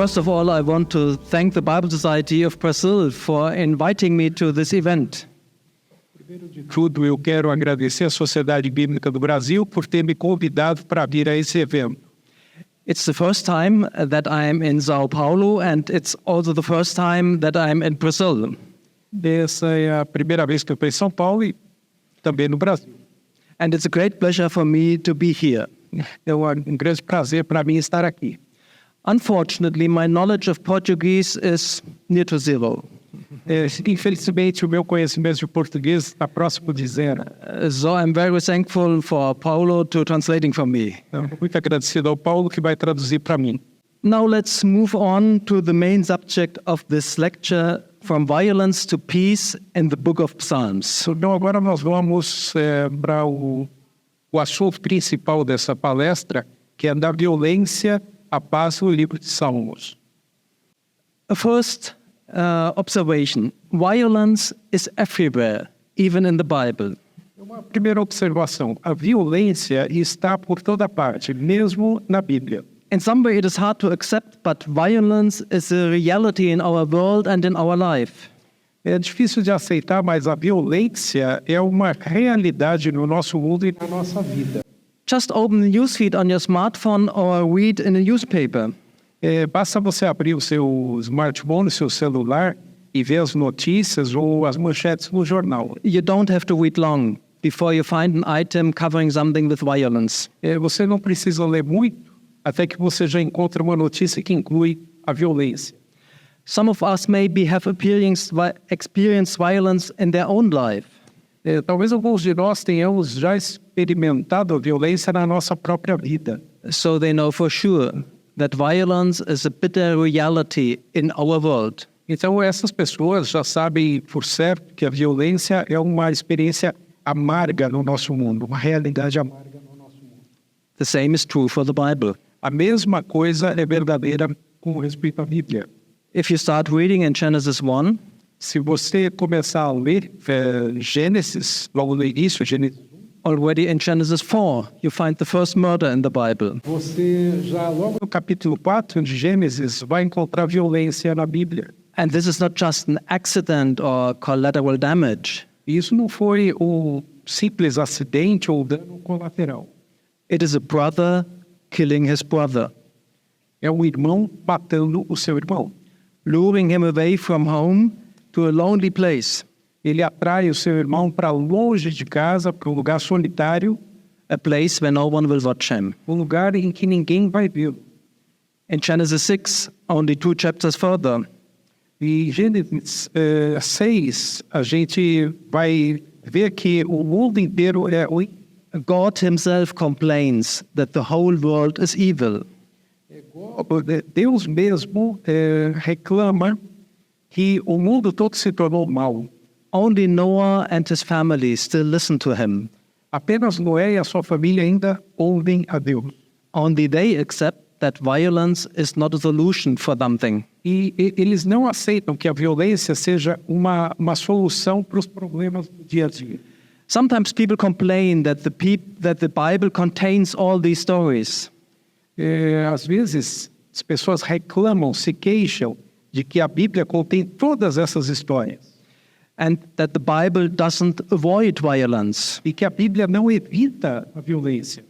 First of all, I want to thank the Bible Society of Brazil for inviting me to this event. Primeiro de tudo, eu quero agradecer à Sociedade Bíblica do Brasil por ter me convidado para vir a esse evento. It's the first time that I'm in São Paulo, and it's also the first time that I'm in Brazil. Essa é a primeira vez que eu estou em São Paulo e também no Brasil. And it's a great pleasure for me to be here. É um grande prazer para mim estar aqui. Unfortunately, my knowledge of Portuguese is near to zero. Infelizmente, o meu conhecimento de português está próximo de zero. So I'm very thankful for Paulo to translating for me. Então, muito agradecido ao Paulo que vai traduzir para mim. Now let's move on to the main subject of this lecture, from violence to peace in the book of Psalms. Então, agora nós vamos para o assunto principal dessa palestra, que é da violência à paz no livro de Salmos. A first observation, violence is everywhere, even in the Bible. Uma primeira observação, a violência está por toda parte, mesmo na Bíblia. In some way it is hard to accept, but violence is a reality in our world and in our life. É difícil de aceitar, mas a violência é uma realidade no nosso mundo e na nossa vida. Just open the newsfeed on your smartphone or read in a newspaper. Basta você abrir o seu smartphone, o seu celular e ver as notícias ou as manchetes no jornal. You don't have to read long before you find an item covering something with violence. Você não precisa ler muito até que você já encontra uma notícia que inclui a violência. Some of us maybe have experienced violence in their own life. Talvez alguns de nós tenhamos já experimentado a violência na nossa própria vida. So they know for sure that violence is a bitter reality in our world. Então essas pessoas já sabem por certo que a violência é uma experiência amarga no nosso mundo, uma realidade amarga no nosso mundo. The same is true for the Bible. A mesma coisa é verdadeira com respeito à Bíblia. If you start reading in Genesis 1, se você começar a ler Gênesis, logo no início, Gênesis 1, already in Genesis 4, you find the first murder in the Bible. Você já logo no capítulo 4 de Gênesis vai encontrar violência na Bíblia. And this is not just an accident or collateral damage. Isso não foi um simples acidente ou dano colateral. It is a brother killing his brother. É um irmão matando o seu irmão. Luring him away from home to a lonely place. Ele atrai o seu irmão para longe de casa, para um lugar solitário. A place where no one will watch him. Um lugar em que ninguém vai vê-lo. In Genesis 6, only 2 chapters further. Em Gênesis 6, a gente vai ver que o mundo inteiro é ruim. God himself complains that the whole world is evil. Deus mesmo reclama que o mundo todo se tornou mau. Only Noah and his family still listen to him. Apenas Noé e a sua família ainda ouvem a Deus. Only they accept that violence is not a solution for something. E eles não aceitam que a violência seja uma solução para os problemas do dia a dia. Sometimes people complain that the Bible contains all these stories. Às vezes, as pessoas reclamam, se queixam de que a Bíblia contém todas essas histórias. And that the Bible doesn't avoid violence. E que a Bíblia não evita a violência.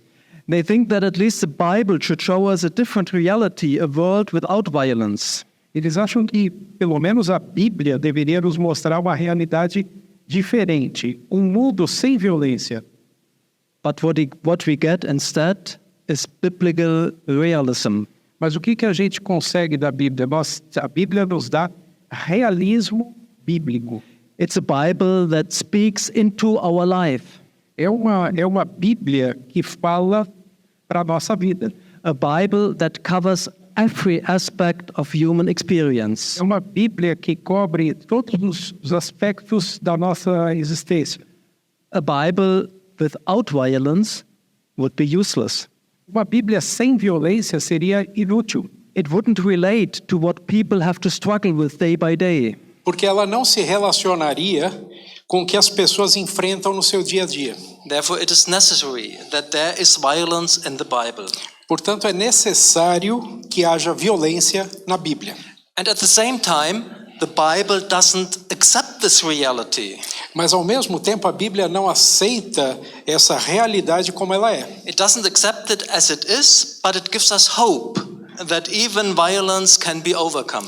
They think that at least the Bible should show us a different reality, a world without violence. Eles acham que, pelo menos, a Bíblia deveria nos mostrar uma realidade diferente, um mundo sem violência. But what we get instead is biblical realism. Mas o que a gente consegue da Bíblia? A Bíblia nos dá realismo bíblico. It's a Bible that speaks into our life. É uma Bíblia que fala para a nossa vida. A Bible that covers every aspect of human experience. É uma Bíblia que cobre todos os aspectos da nossa existência. A Bible without violence would be useless. Uma Bíblia sem violência seria inútil. It wouldn't relate to what people have to struggle with day by day. Porque ela não se relacionaria com o que as pessoas enfrentam no seu dia a dia. Therefore, it is necessary that there is violence in the Bible. Portanto, é necessário que haja violência na Bíblia. And at the same time, the Bible doesn't accept this reality. Mas, ao mesmo tempo, a Bíblia não aceita essa realidade como ela é. It doesn't accept it as it is, but it gives us hope that even violence can be overcome.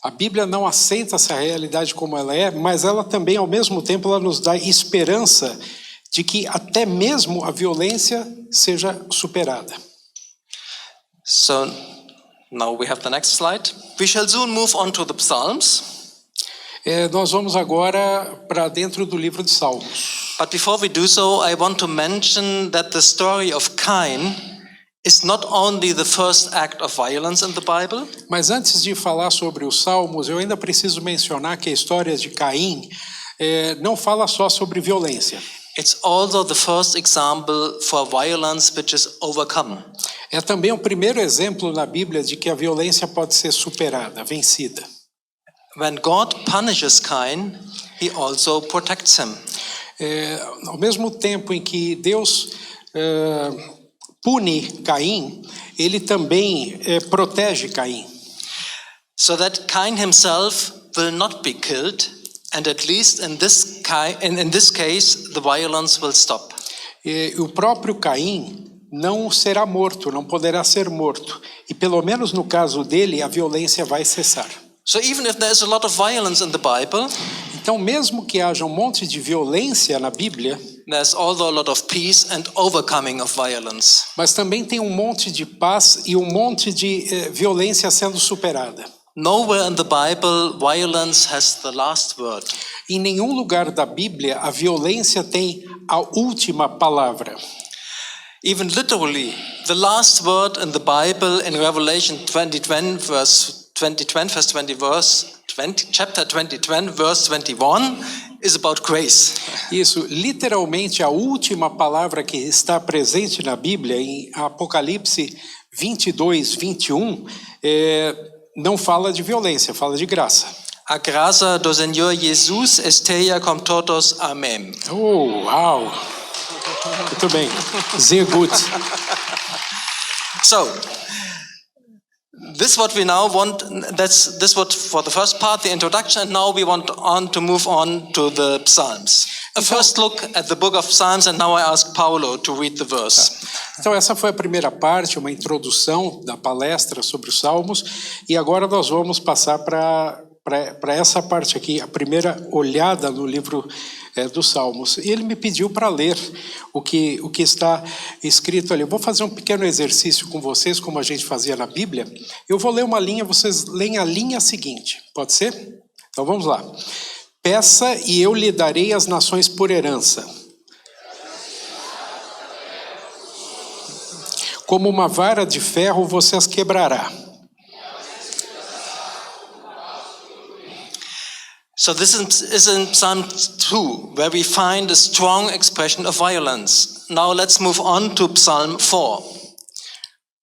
A Bíblia não aceita essa realidade como ela é, mas ela também, ao mesmo tempo, ela nos dá esperança de que até mesmo a violência seja superada. So now we have the next slide. We shall soon move on to the Psalms. Nós vamos agora para dentro do livro de Salmos. But before we do so, I want to mention that the story of Cain is not only the first act of violence in the Bible, Mas antes de falar sobre os Salmos, eu ainda preciso mencionar que a história de Caim não fala só sobre violência. it's also the first example for violence which is overcome. É também o primeiro exemplo na Bíblia de que a violência pode ser superada, vencida. When God punishes Cain, he also protects him. Ao mesmo tempo em que Deus pune Caim, ele também protege Caim. So that Cain himself will not be killed, and at least in this case, the violence will stop. O próprio Caim não será morto, não poderá ser morto. E pelo menos no caso dele, a violência vai cessar. So even if there is a lot of violence in the Bible, Então, mesmo que haja um monte de violência na Bíblia, there's also a lot of peace and overcoming of violence. mas também tem um monte de paz e um monte de violência sendo superada. Nowhere in the Bible violence has the last word. Em nenhum lugar da Bíblia a violência tem a última palavra. Even literally, the last word in the Bible in Revelation 20:20 chapter 20:20 verse 21 is about grace. Isso, literalmente a última palavra que está presente na Bíblia, em Apocalipse 22:21, não fala de violência, fala de graça. A graça do Senhor Jesus esteja com todos. Amém. Oh, uau! Muito bem. Sehr gut. So, this is what we now want. This what for the first part, the introduction, and now we want to move on to the Psalms. A first look at the book of Psalms, and now I ask Paulo to read the verse. Então essa foi a primeira parte, uma introdução da palestra sobre os Salmos, e agora nós vamos passar para essa parte aqui, a primeira olhada no livro dos Salmos. E ele me pediu para ler o que está escrito ali. Eu vou fazer um pequeno exercício com vocês, como a gente fazia na Bíblia. Eu vou ler uma linha, vocês leem a linha seguinte. Pode ser? Então vamos lá. Peça e eu lhe darei as nações por herança. Como uma vara de ferro você as quebrará. So this is in Psalm 2, where we find a strong expression of violence. Now let's move on to Psalm 4.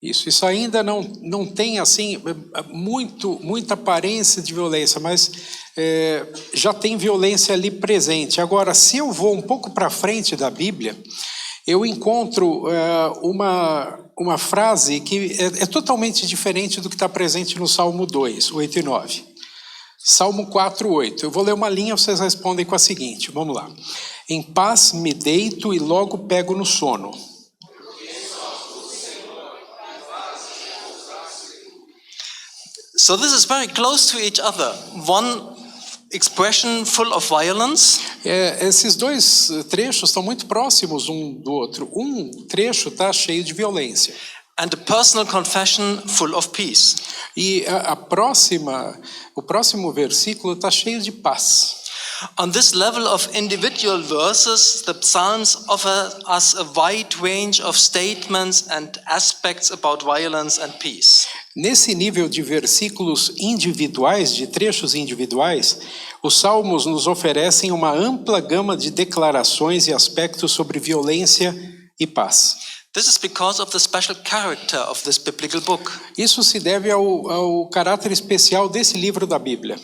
Isso ainda não tem assim muita aparência de violência, mas já tem violência ali presente. Agora, se eu vou um pouco para frente da Bíblia, eu encontro uma frase que é totalmente diferente do que está presente no Salmo 2, 8 e 9. Salmo 4, 8. Eu vou ler uma linha, vocês respondem com a seguinte. Vamos lá. Em paz me deito e logo pego no sono. So this is very close to each other. One expression full of violence. Esses dois trechos estão muito próximos um do outro. Um trecho está cheio de violência. And a personal confession full of peace. E o próximo versículo está cheio de paz. On this level of individual verses, the Psalms offer us a wide range of statements and aspects about violence and peace. Nesse nível de versículos individuais, de trechos individuais, os Salmos nos oferecem uma ampla gama de declarações e aspectos sobre violência e paz. This is because of the special character of this biblical book. Isso se deve ao caráter especial desse livro da Bíblia.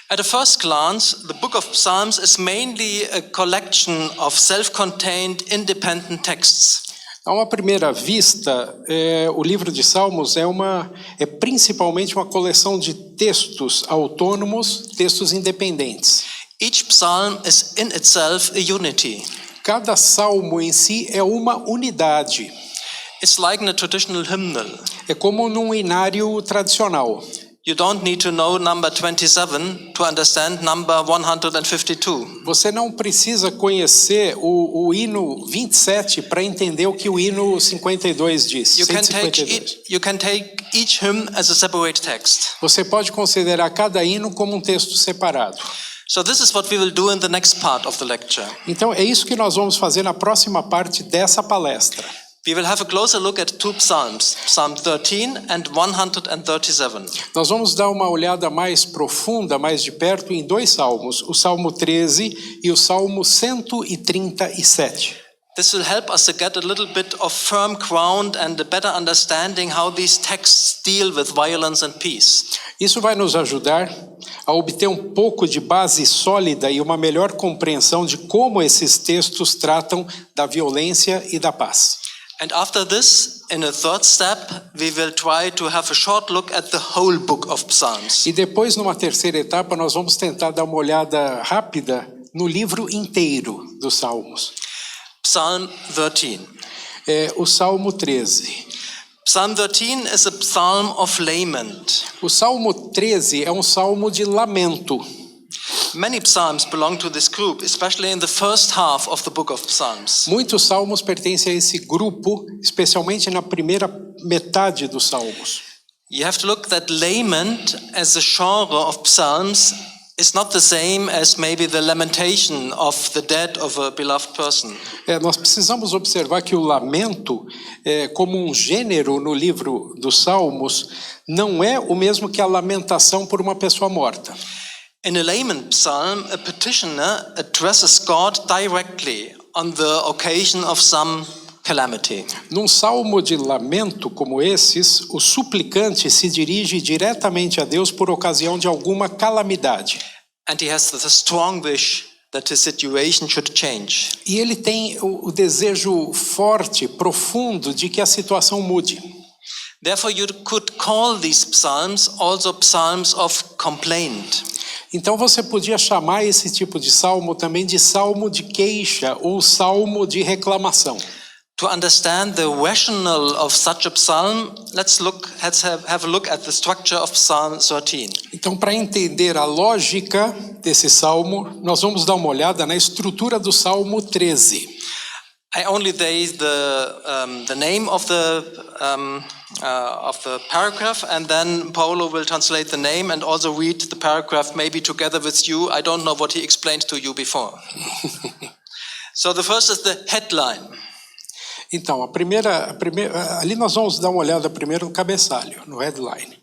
At a first glance, the book of Psalms is mainly a collection of self-contained, independent texts. A uma primeira vista, o livro de Salmos é principalmente uma coleção de textos autônomos, textos independentes. Each psalm is in itself a unity. Cada salmo em si é uma unidade. It's like in a traditional hymnal. É como num hinário tradicional. You don't need to know number 27 to understand number 152. Você não precisa conhecer o hino 27 para entender o que o hino 52 diz. You can 152. take each hymn as a separate text. Você pode considerar cada hino como um texto separado. So this is what we will do in the next part of the lecture. Então, é isso que nós vamos fazer na próxima parte dessa palestra. We will have a closer look at two psalms, Psalm 13 and 137. Nós vamos dar uma olhada mais profunda, mais de perto, em dois salmos, o Salmo 13 e o Salmo 137. This will help us to get a little bit of firm ground and a better understanding how these texts deal with violence and peace. Isso vai nos ajudar a obter um pouco de base sólida e uma melhor compreensão de como esses textos tratam da violência e da paz. And after this, in a third step, we will try to have a short look at the whole book of Psalms. E depois, numa terceira etapa, nós vamos tentar dar uma olhada rápida no livro inteiro dos Salmos. Psalm 13. O Salmo 13. Psalm 13 is a psalm of lament. O Salmo 13 é um salmo de lamento. Many psalms belong to this group, especially in the first half of the book of Psalms. Muitos salmos pertencem a esse grupo, especialmente na primeira metade dos salmos. You have to look that lament as a genre of psalms is not the same as maybe the lamentation of the death of a beloved person. Nós precisamos observar que o lamento, como um gênero no livro dos Salmos, não é o mesmo que a lamentação por uma pessoa morta. In a lament psalm, a petitioner addresses God directly on the occasion of some calamity. Num salmo de lamento como esses, o suplicante se dirige diretamente a Deus por ocasião de alguma calamidade. And he has the strong wish that his situation should change. E ele tem o desejo forte, profundo, de que a situação mude. Therefore, you could call these psalms also psalms of complaint. Então você podia chamar esse tipo de salmo também de salmo de queixa ou salmo de reclamação. To understand the rationale of such a psalm, let's have a look at the structure of Psalm 13. Então, para entender a lógica desse salmo, nós vamos dar uma olhada na estrutura do Salmo 13. I only say the name of the paragraph, and then Paulo will translate the name and also read the paragraph maybe together with you. I don't know what he explained to you before. So the first is the headline. Então, ali nós vamos dar uma olhada primeiro no cabeçalho, no headline.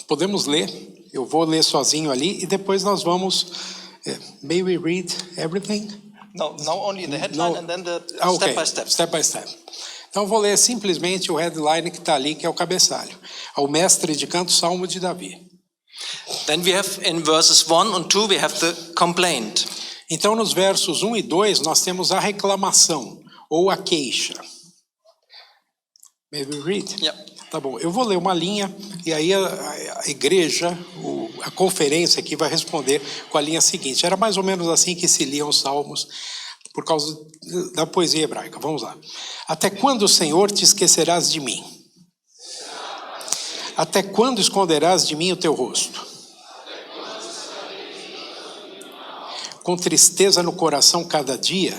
Podemos ler, eu vou ler sozinho ali e depois nós vamos. May we read everything? No, only the headline and then the okay. step by step. Step by step. Então, eu vou ler simplesmente o headline que está ali, que é o cabeçalho. Ao mestre de canto, Salmo de Davi. Then we have in verses 1 and 2 we have the complaint. Então, nos versos 1 e 2, nós temos a reclamação, ou a queixa. May we read? Yep. Tá bom, eu vou ler uma linha, e aí a igreja, a conferência aqui vai responder com a linha seguinte. Era mais ou menos assim que se liam os salmos, por causa da poesia hebraica. Vamos lá. Até quando, Senhor, te esquecerás de mim? Até quando esconderás de mim o teu rosto? Com tristeza no coração cada dia?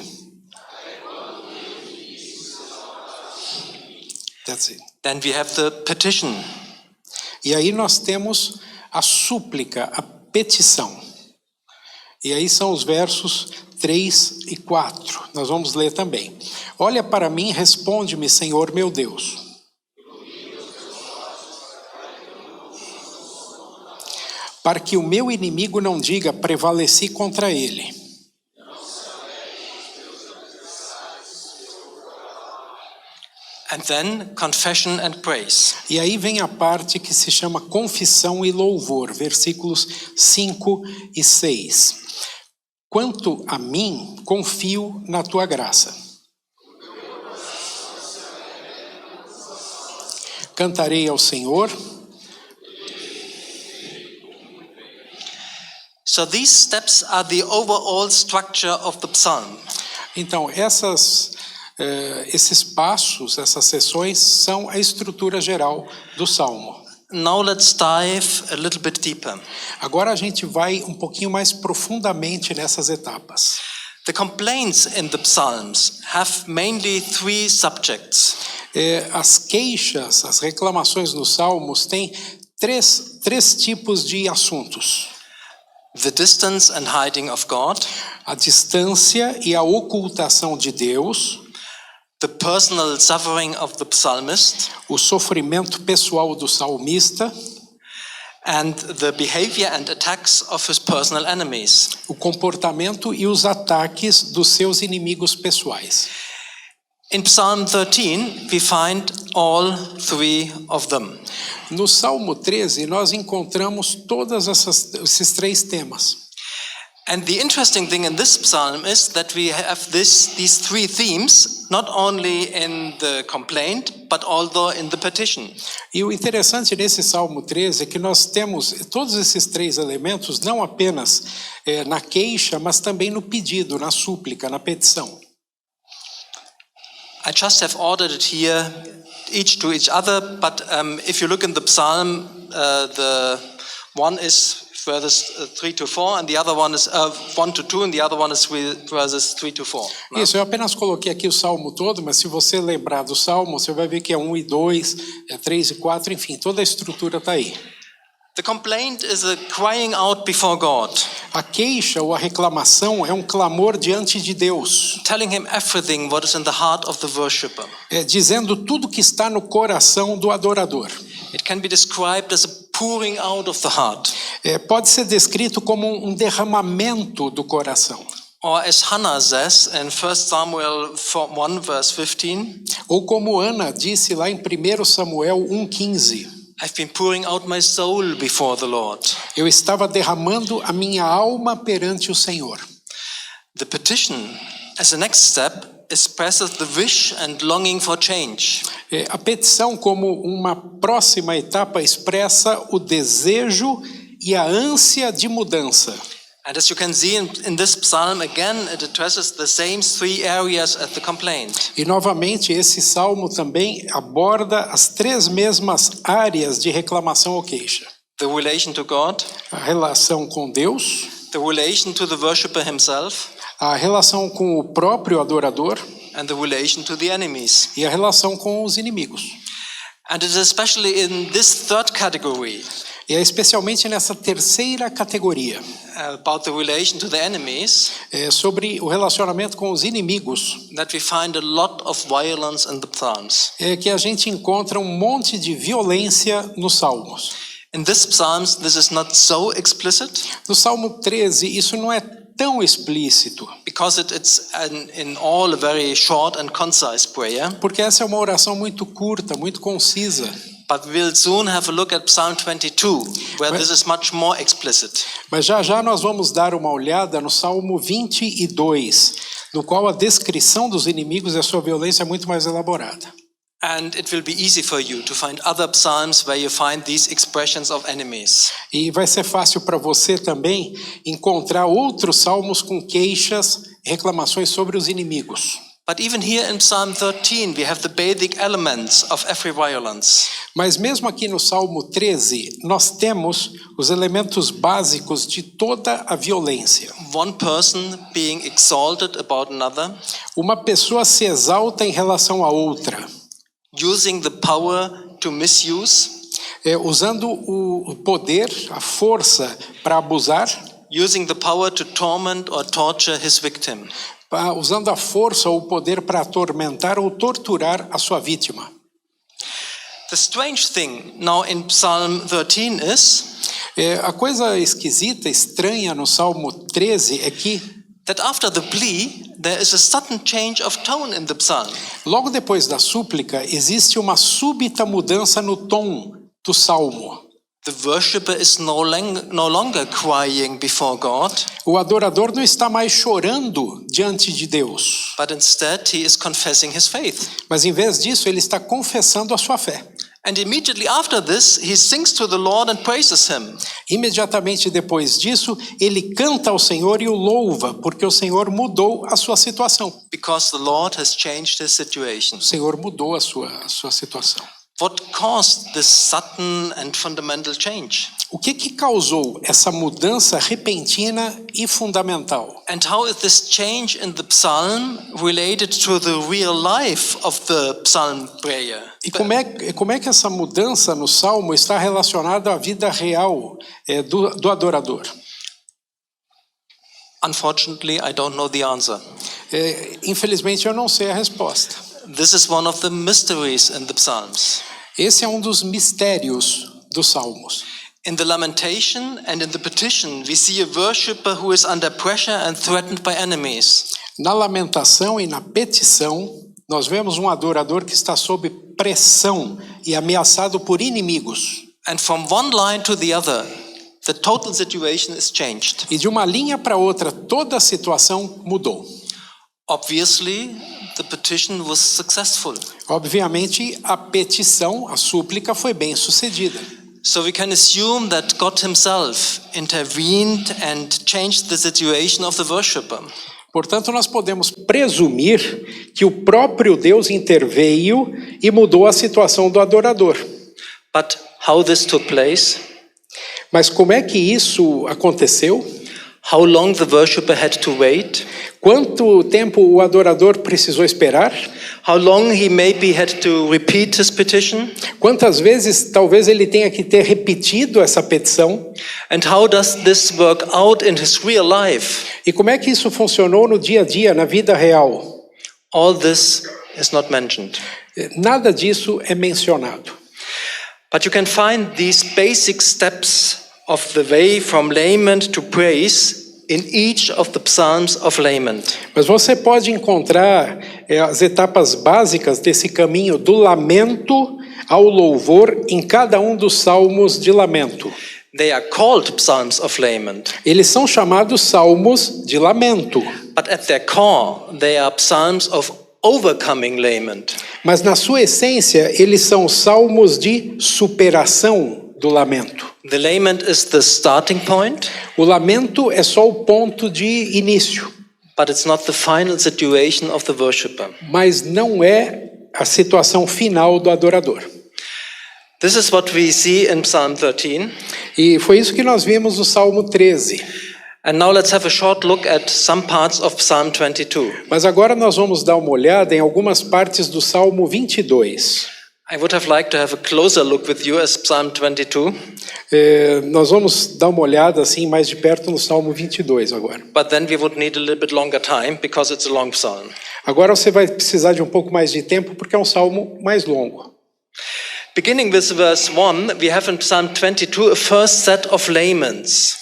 That's it. Then we have the petition. E aí nós temos a súplica, a petição. E aí são os versos 3 e 4. Nós vamos ler também. Olha para mim, responde-me, Senhor meu Deus. Para que o meu inimigo não diga, prevaleci contra ele. And then confession and praise. E aí vem a parte que se chama confissão e louvor, versículos 5 e 6. Quanto a mim, confio na tua graça. cantarei ao Senhor. So these steps are the overall structure of the psalm. Então, esses passos, essas sessões, são a estrutura geral do Salmo. Now let's dive a little bit deeper. Agora a gente vai um pouquinho mais profundamente nessas etapas. The complaints in the psalms have mainly three subjects. As queixas, as reclamações nos Salmos têm três tipos de assuntos: The distance and hiding of God, a distância e a ocultação de Deus, the personal suffering of the psalmist, o sofrimento pessoal do salmista, and the behavior and attacks of his personal enemies. o comportamento e os ataques dos seus inimigos pessoais. In Psalm 13, we find all three of them. No Salmo 13, nós encontramos todos esses três temas. And the interesting thing in this psalm is that we have these three themes, not only in the complaint, but also in the petition. E o interessante nesse Salmo 13 é que nós temos todos esses três elementos, não apenas na queixa, mas também no pedido, na súplica, na petição. I just have ordered it here, each to each other, but if you look in the psalm, the one is verses 3 to 4, and the other one is 1 to 2, and the other one is verses 3 to 4. No? Isso, eu apenas coloquei aqui o Salmo todo, mas se você lembrar do Salmo, você vai ver que é 1 e 2, 3 e 4, enfim, toda a estrutura está aí. The complaint is a crying out before God, A queixa ou a reclamação é um clamor diante de Deus, telling him everything what is in the heart of the worshipper. dizendo tudo que está no coração do adorador. It can be described as a pouring out of the heart, Pode ser descrito como um derramamento do coração. or as Hannah says in 1 Samuel 1 verse 15, Ou como Ana disse lá em 1 Samuel 1,15. I've been pouring out my soul before the Lord. Eu estava derramando a minha alma perante o Senhor. The petition, as a next step, expresses the wish and longing for change. A petição, como uma próxima etapa, expressa o desejo e a ânsia de mudança. And as you can see in this psalm, again, it addresses the same three areas as the complaint. E novamente, esse salmo também aborda as três mesmas áreas de reclamação ou queixa: The relation to God, a relação com Deus, the relation to the worshipper himself, a relação com o próprio adorador and the relation to the enemies. e a relação com os inimigos. And it is especially in this third category, E é especialmente nessa terceira categoria, about the relation to the enemies, sobre o relacionamento com os inimigos, that we find a lot of violence in the psalms. que a gente encontra um monte de violência nos Salmos. In this psalms, this is not so explicit, No Salmo 13, isso não é tão explícito, because it's in all a very short and concise prayer. porque essa é uma oração muito curta, muito concisa. But we'll soon have a look at Psalm 22, where this is much more explicit. Mas já já nós vamos dar uma olhada no Salmo 22, no qual a descrição dos inimigos e a sua violência é muito mais elaborada. And it will be easy for you to find other psalms where you find these expressions of enemies. E vai ser fácil para você também encontrar outros salmos com queixas, reclamações sobre os inimigos. But even here in Psalm 13, we have the basic elements of every violence. Mas mesmo aqui no Salmo 13, nós temos os elementos básicos de toda a violência. One person being exalted about another, Uma pessoa se exalta em relação a outra, using the power to misuse, usando o poder, a força para abusar, using the power to torment or torture his victim. Usando a força ou o poder para atormentar ou torturar a sua vítima. The strange thing now in Psalm 13 is A coisa esquisita, estranha no Salmo 13 é que that after the plea, there is a sudden change of tone in the psalm. logo depois da súplica existe uma súbita mudança no tom do salmo. The worshipper is no longer crying before God, O adorador não está mais chorando diante de Deus, but instead he is confessing his faith. mas em vez disso ele está confessando a sua fé. And immediately after this, he sings to the Lord and praises him. Imediatamente depois disso, ele canta ao Senhor e o louva, porque o Senhor mudou a sua situação. Because the Lord has changed his situation. O Senhor mudou a sua situação. What caused this sudden and fundamental change? O que causou essa mudança repentina e fundamental? And how is this change in the psalm related to the real life of the psalm prayer? E como é que essa mudança no Salmo está relacionada à vida real do adorador? Unfortunately, I don't know the answer. Infelizmente, eu não sei a resposta. This is one of the mysteries in the Psalms. Esse é um dos mistérios dos Salmos. In the lamentation and in the petition, we see a worshipper who is under pressure and threatened by enemies. Na lamentação e na petição, nós vemos um adorador que está sob pressão e ameaçado por inimigos. And from one line to the other, the total situation is changed. E de uma linha para outra, toda a situação mudou. Obviously, the petition was successful. Obviamente, a petição, a súplica foi bem sucedida. So we can assume that God himself intervened and changed the situation of the worshipper. Portanto, nós podemos presumir que o próprio Deus interveio e mudou a situação do adorador. But how this took place? Mas como é que isso aconteceu? How long the worshipper had to wait? Quanto tempo o adorador precisou esperar? How long he maybe had to repeat his petition? Quantas vezes talvez ele tenha que ter repetido essa petição? And how does this work out in his real life? E como é que isso funcionou no dia a dia, na vida real? All this is not mentioned. Nada disso é mencionado. But you can find these basic steps of the way from lament to praise in each of the Psalms of lament. Mas você pode encontrar as etapas básicas desse caminho do lamento ao louvor em cada um dos salmos de lamento. They are called Psalms of lament. Eles são chamados salmos de lamento. But at their core, they are Psalms of overcoming lament. Mas na sua essência, eles são salmos de superação do lamento. The lament is the starting point. O lamento é só o ponto de início, But it's not the final situation of the worshipper. mas não é a situação final do adorador. This is what we see in Psalm 13. E foi isso que nós vimos no Salmo 13. And now let's have a short look at some parts of Psalm 22. Mas agora nós vamos dar uma olhada em algumas partes do Salmo 22. I would have liked to have a closer look with you as Psalm 22, Nós vamos dar uma olhada assim mais de perto no Salmo 22 agora. but then we would need a little bit longer time because it's a long psalm. Agora você vai precisar de um pouco mais de tempo porque é um salmo mais longo. Beginning with verse 1, we have in Psalm 22 a first set of laments.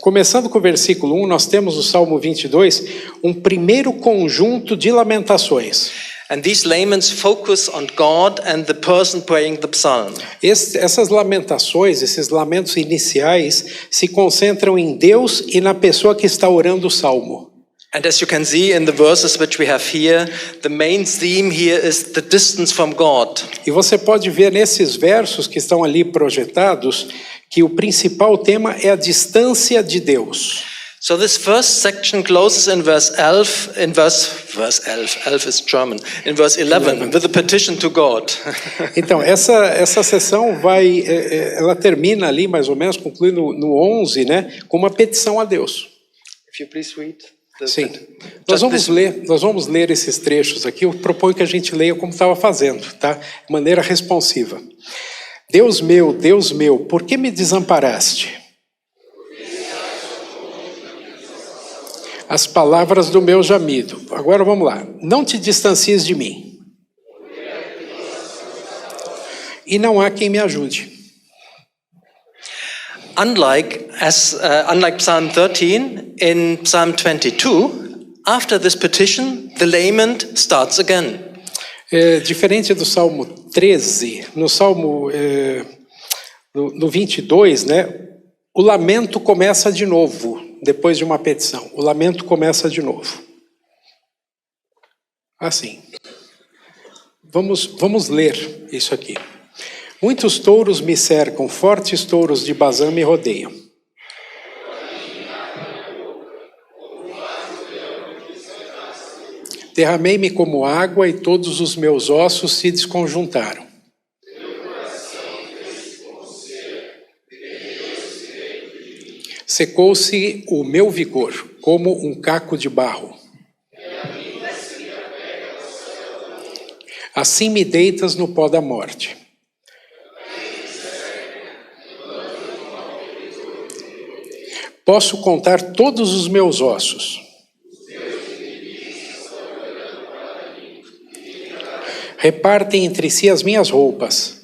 Começando com o versículo 1, nós temos no Salmo 22 um primeiro conjunto de lamentações. And these laments focus on God and the person praying the psalm. Essas lamentações, esses lamentos iniciais, se concentram em Deus e na pessoa que está orando o salmo. And as you can see in the verses which we have here, the main theme here is the distance from God. E você pode ver nesses versos que estão ali projetados que o principal tema é a distância de Deus. So this first section closes in verse 11, in verse 11 is German, in verse 11, with a petition to God. Então, essa sessão ela termina ali mais ou menos, conclui no 11, né, com uma petição a Deus. If you please read. Sim. Nós vamos ler esses trechos aqui. Eu proponho que a gente leia como estava fazendo, tá? De maneira responsiva. Deus meu, por que me desamparaste? As palavras do meu gemido. Agora vamos lá. Não te distancies de mim. E não há quem me ajude. Unlike Psalm 13, in Psalm 22, after this petition, the lament starts again. Diferente do Salmo 13, no Salmo no 22, né, o lamento começa de novo, depois de uma petição. O lamento começa de novo. Assim. Vamos ler isso aqui. Muitos touros me cercam, fortes touros de Bazã me rodeiam. Derramei-me como água e todos os meus ossos se desconjuntaram. Secou-se o meu vigor, como um caco de barro. Assim me deitas no pó da morte. Posso contar todos os meus ossos. Repartem entre si as minhas roupas.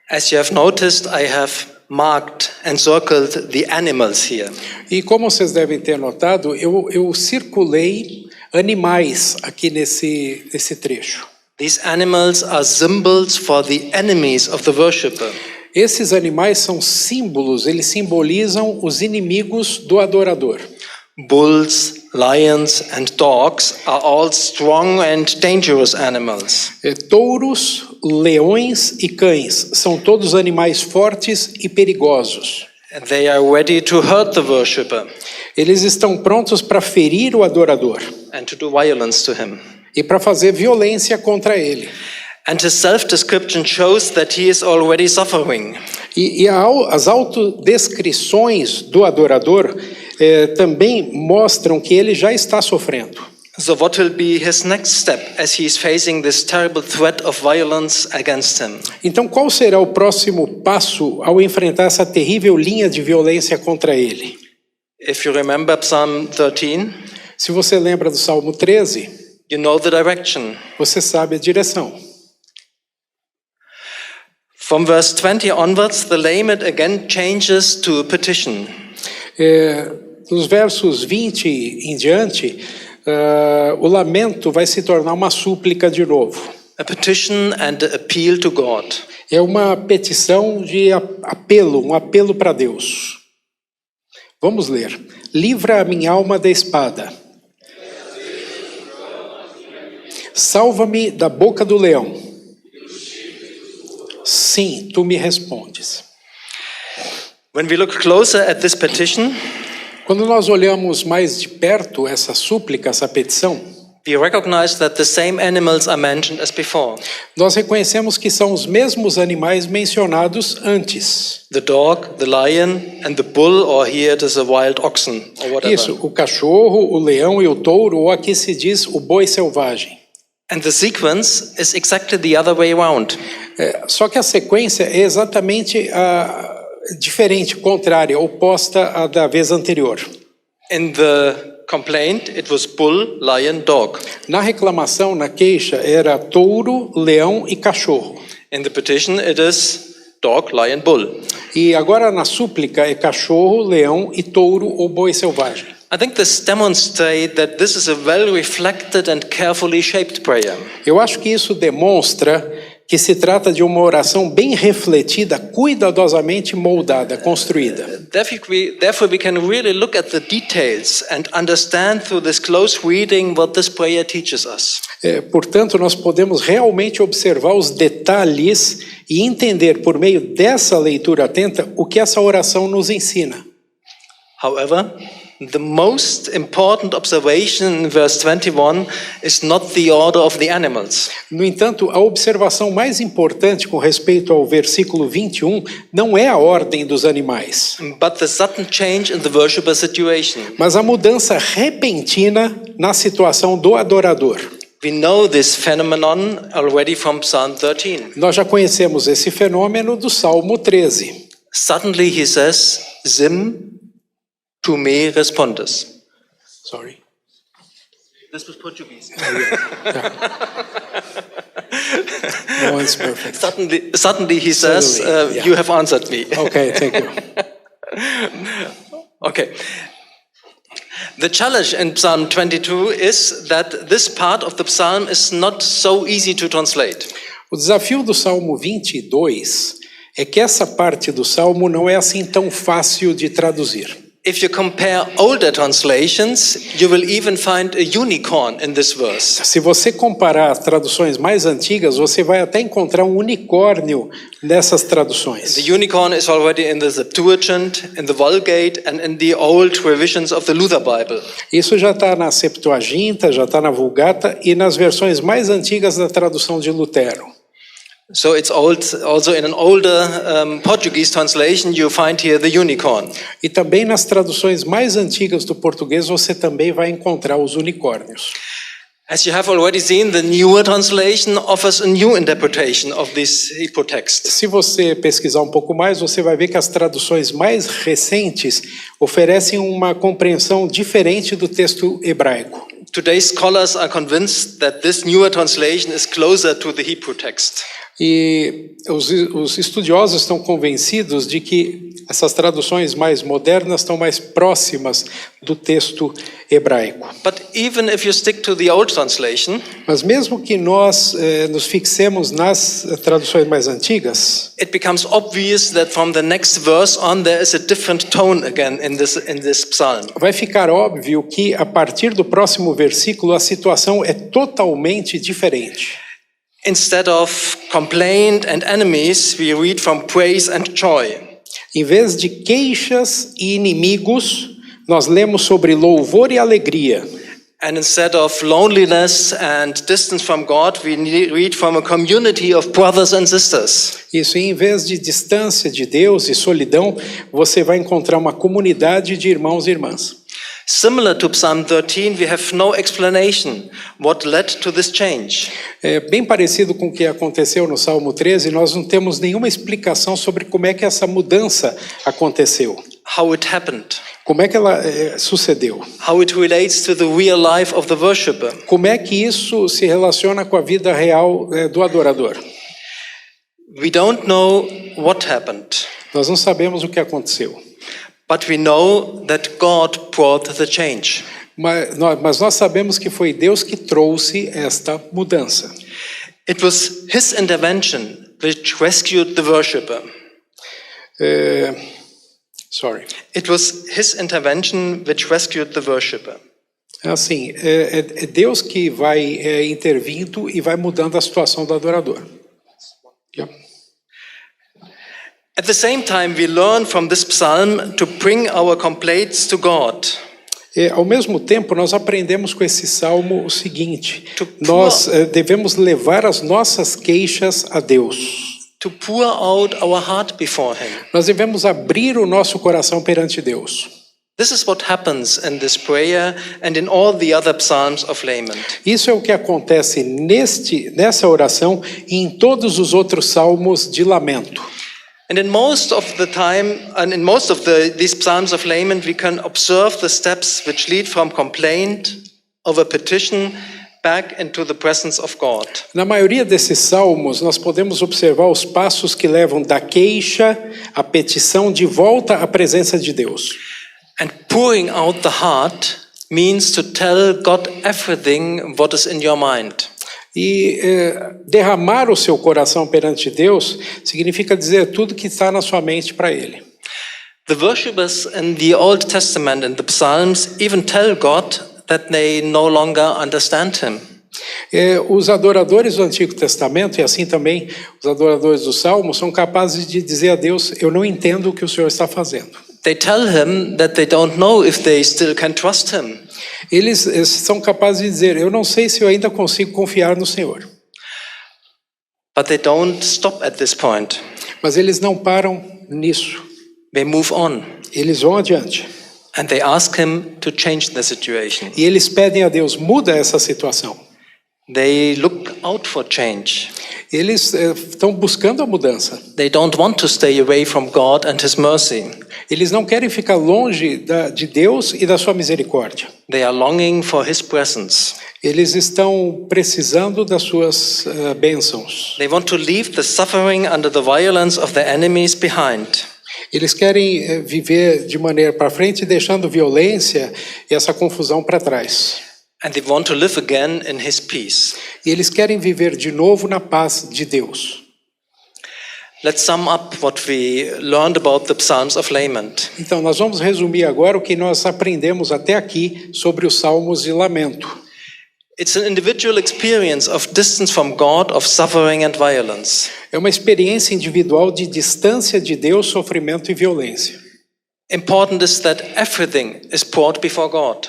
As you have noticed, I have marked and circled the animals here. E como vocês devem ter notado, eu circulei animais aqui nesse trecho. These animals are symbols for the enemies of the worshipper. Esses animais são símbolos, eles simbolizam os inimigos do adorador. Bulls, lions, and dogs are all strong and dangerous animals. Touros, leões e cães são todos animais fortes e perigosos. And they are ready to hurt the worshipper Eles estão prontos para ferir o adorador and to do violence to him. e para fazer violência contra ele. And his self-description shows that he is already suffering. E as autodescrições do adorador também mostram que ele já está sofrendo. So what will be his next step as he is facing this terrible threat of violence against him? Então, qual será o próximo passo ao enfrentar essa terrível linha de violência contra ele? If you remember Psalm 13, Se você lembra do Salmo 13, you know the direction. você sabe a direção. From verse 20 onwards, the lament again changes to a petition. Dos versos 20 em diante, o lamento vai se tornar uma súplica de novo. A petition and appeal to God. É uma petição de apelo, um apelo para Deus. Vamos ler. Livra a minha alma da espada. Salva-me da boca do leão. Sim, tu me respondes. When we look closer at this petition, Quando nós olhamos mais de perto essa súplica, essa petição, we recognize that the same animals are mentioned as before. nós reconhecemos que são os mesmos animais mencionados antes. The dog, the lion, and the bull, or here it is a wild oxen, or whatever. Isso, o cachorro, o leão e o touro, ou aqui se diz o boi selvagem. And the sequence is exactly the other way around. Só que a sequência é exatamente diferente, contrária, oposta à da vez anterior. In the complaint, it was bull, lion, dog. Na reclamação, na queixa, era touro, leão e cachorro. In the petition, it is dog, lion, bull. E agora na súplica é cachorro, leão e touro ou boi selvagem. I think this demonstrates that this is a well-reflected and carefully shaped prayer. Eu acho que isso demonstra que se trata de uma oração bem refletida, cuidadosamente moldada, construída. Therefore, we can really look at the details and understand through this close reading what this prayer teaches us. Portanto, nós podemos realmente observar os detalhes e entender por meio dessa leitura atenta o que essa oração nos ensina. However, the most important observation in verse 21 is not the order of the animals. No entanto, a observação mais importante com respeito ao versículo 21 não é a ordem dos animais, But the sudden change in the worshipper situation. mas a mudança repentina na situação do adorador. We know this phenomenon already from Psalm 13. Nós já conhecemos esse fenômeno do Salmo 13. Suddenly he says, Sim, tu me respondes. Sorry. This was Portuguese. No, it's perfect. Suddenly he says, Suddenly, yeah. you have answered me. Okay, thank you. Okay. The challenge in Psalm 22 is that this part of the psalm is not so easy to translate. O desafio do Salmo 22 é que essa parte do Salmo não é assim tão fácil de traduzir. If you compare older translations, you will even find a unicorn in this verse. Se você comparar traduções mais antigas, você vai até encontrar um unicórnio nessas traduções. The unicorn is already in the Septuagint, in the Vulgate, and in the old revisions of the Luther Bible. Isso já está na Septuaginta, já está na Vulgata e nas versões mais antigas da tradução de Lutero. So it's also in an older Portuguese translation, you find here the unicorn. E também nas traduções mais antigas do português você também vai encontrar os unicórnios. As you have already seen, the newer translation offers a new interpretation of this Hebrew text. Se você pesquisar um pouco mais, você vai ver que as traduções mais recentes oferecem uma compreensão diferente do texto hebraico. Today's scholars are convinced that this newer translation is closer to the Hebrew text. E os estudiosos estão convencidos de que essas traduções mais modernas estão mais próximas do texto hebraico. But even if you stick to the old translation, Mas mesmo que nós nos fixemos nas traduções mais antigas, it becomes obvious that from the next verse on there is a different tone again in this psalm. vai ficar óbvio que a partir do próximo versículo a situação é totalmente diferente. Instead of complaint and enemies, we read from praise and joy. Em vez de queixas e inimigos, nós lemos sobre louvor e alegria. And instead of loneliness and distance from God, we read from a community of brothers and sisters. Isso, em vez de distância de Deus e solidão, você vai encontrar uma comunidade de irmãos e irmãs. Similar to Psalm 13, we have no explanation what led to this change. É bem parecido com o que aconteceu no Salmo 13, nós não temos nenhuma explicação sobre como é que essa mudança aconteceu. How it happened. Como é que ela sucedeu? How it relates to the real life of the worshipper. Como é que isso se relaciona com a vida real do adorador? We don't know what happened, Nós não sabemos o que aconteceu. but we know that God brought the change. Mas nós sabemos que foi Deus que trouxe esta mudança. It was His intervention which rescued the worshipper. It was His intervention which rescued the worshipper. Assim, é Deus que vai intervindo e vai mudando a situação do adorador. Yeah. At the same time, we learn from this psalm to bring our complaints to God. Ao mesmo tempo, nós aprendemos com esse salmo o seguinte: To nós devemos levar as nossas queixas a Deus. To pour out our heart before Him. Nós devemos abrir o nosso coração perante Deus. This is what happens in this prayer and in all the other psalms of lament. Isso é o que acontece nessa oração e em todos os outros salmos de lamento. And in most of the time, and in most of these psalms of lament, we can observe the steps which lead from complaint over petition back into the presence of God. Na maioria desses salmos, nós podemos observar os passos que levam da queixa à petição de volta à presença de Deus. And pouring out the heart means to tell God everything what is in your mind. E derramar o seu coração perante Deus significa dizer tudo que está na sua mente para Ele. The worshippers in the Old Testament and the Psalms even tell God that they no longer understand Him. Os adoradores do Antigo Testamento, e assim também os adoradores do Salmo, são capazes de dizer a Deus: eu não entendo o que o Senhor está fazendo. They tell Him that they don't know if they still can trust Him. Eles são capazes de dizer: eu não sei se eu ainda consigo confiar no Senhor. But they don't stop at this point. Mas eles não param nisso. They move on. Eles vão adiante. And they ask Him to change the situation. E eles pedem a Deus: muda essa situação. They look out for change. Eles estão buscando a mudança. They don't want to stay away from God and His mercy. Eles não querem ficar longe de Deus e da sua misericórdia. They are longing for His presence. Eles estão precisando das suas bênçãos. They want to leave the suffering under the violence of their enemies behind. Eles querem viver de maneira para frente, deixando violência e essa confusão para trás. And they want to live again in His peace. E eles querem viver de novo na paz de Deus. let's sum up what we learned about the Psalms of Lament. Então, nós vamos resumir agora o que nós aprendemos até aqui sobre os salmos de lamento. It's an individual experience of distance from God, of suffering and violence. É uma experiência individual de distância de Deus, sofrimento e violência. Important is that everything is brought before God.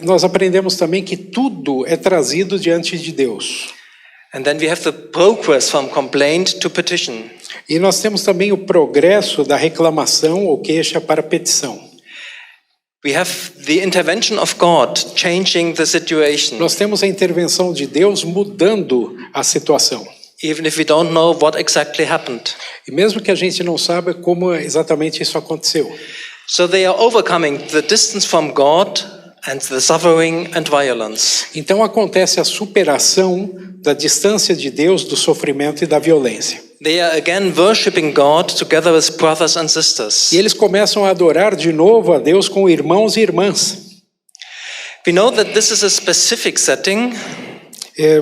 Nós aprendemos também que tudo é trazido diante de Deus. And then we have the progress from complaint to petition. E nós temos também o progresso da reclamação ou queixa para petição. We have the intervention of God changing the situation, Nós temos a intervenção de Deus mudando a situação. even if we don't know what exactly happened. E mesmo que a gente não saiba como exatamente isso aconteceu. So they are overcoming the distance from God and the suffering and violence. Então acontece a superação da distância de Deus, do sofrimento e da violência. They are again worshiping God together with brothers and sisters. E eles começam a adorar de novo a Deus com irmãos e irmãs. We know that this is a specific setting,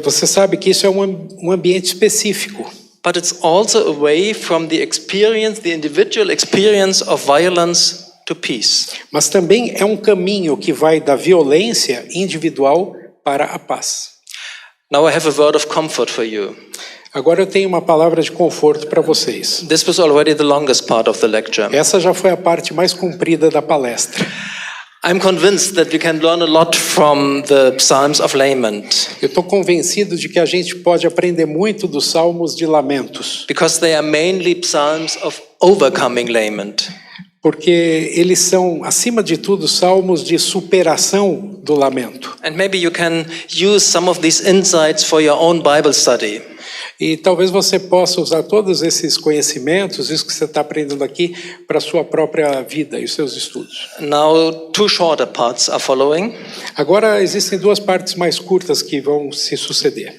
Você sabe que isso é um ambiente específico. but it's also away from the experience, the individual experience of violence to peace. Mas também é um caminho que vai da violência individual para a paz. Now I have a word of comfort for you. Agora eu tenho uma palavra de conforto para vocês. This was already the longest part of the lecture. Essa já foi a parte mais comprida da palestra. I'm convinced that we can learn a lot from the Psalms of Lament, Eu estou convencido de que a gente pode aprender muito dos salmos de lamentos, because they are mainly Psalms of overcoming lament. porque eles são, acima de tudo, salmos de superação do lamento. And maybe you can use some of these insights for your own Bible study. E talvez você possa usar todos esses conhecimentos, isso que você está aprendendo aqui, para a sua própria vida e os seus estudos. Now, two shorter parts are following. Agora, existem duas partes mais curtas que vão se suceder.